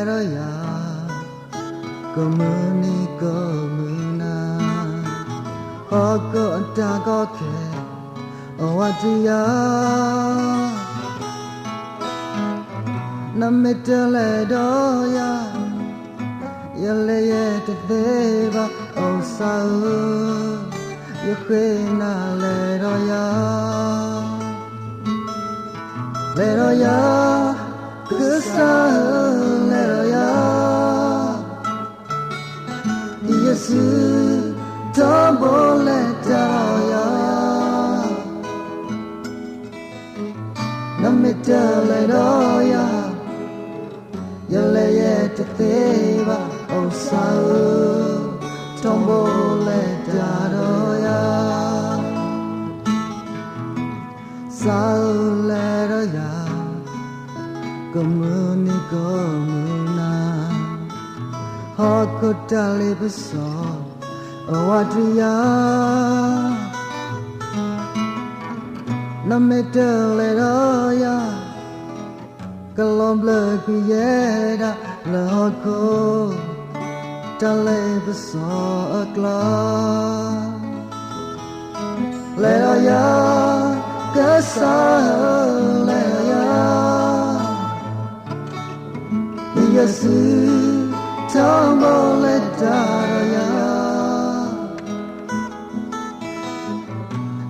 ya komuni komuna oko tagoke owatia namitele doya yele yete deva osau yukwena le doya kusa le doya yesu tombo le doya namitele doya yele yete deva osau tombo le doya sao le doya komuni komuna hokotale beso owadria namitele doya kalomble kuyeda loko tale beso akla leya kasa leya yesu tombo le daraya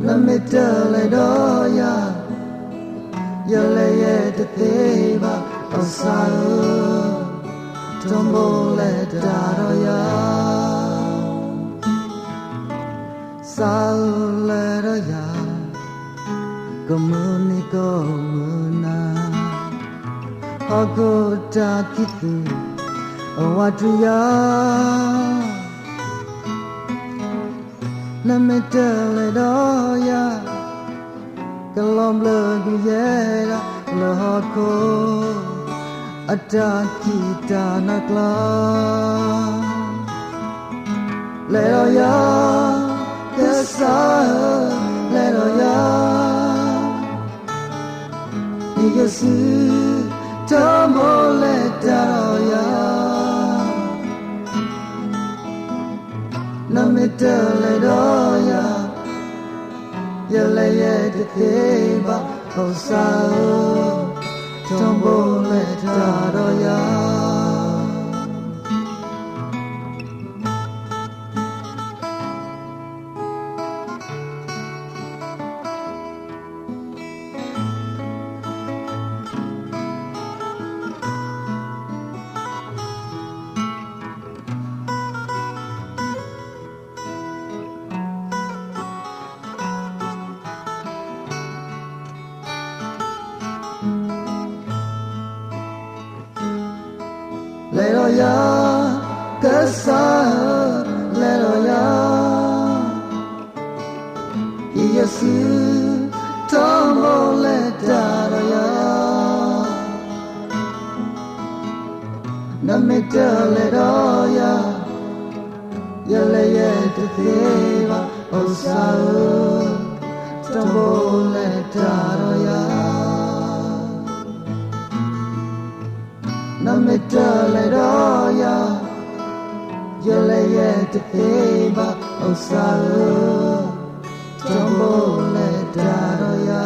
namitele doya yele yete deva osau tombo le daraya sao le doya komuni komuna hokota kitu owadria namitele doya kalomble guyera lohoko atakita nakla leroya kesa leroya yesu tombo le doya namitele doya yele yete deva osau tombo le doya leroya kasa leroya yesu tombo le doya namitele doya yele yete deva osau tombo le doya namitele doya yele yete deva osau tombo le doya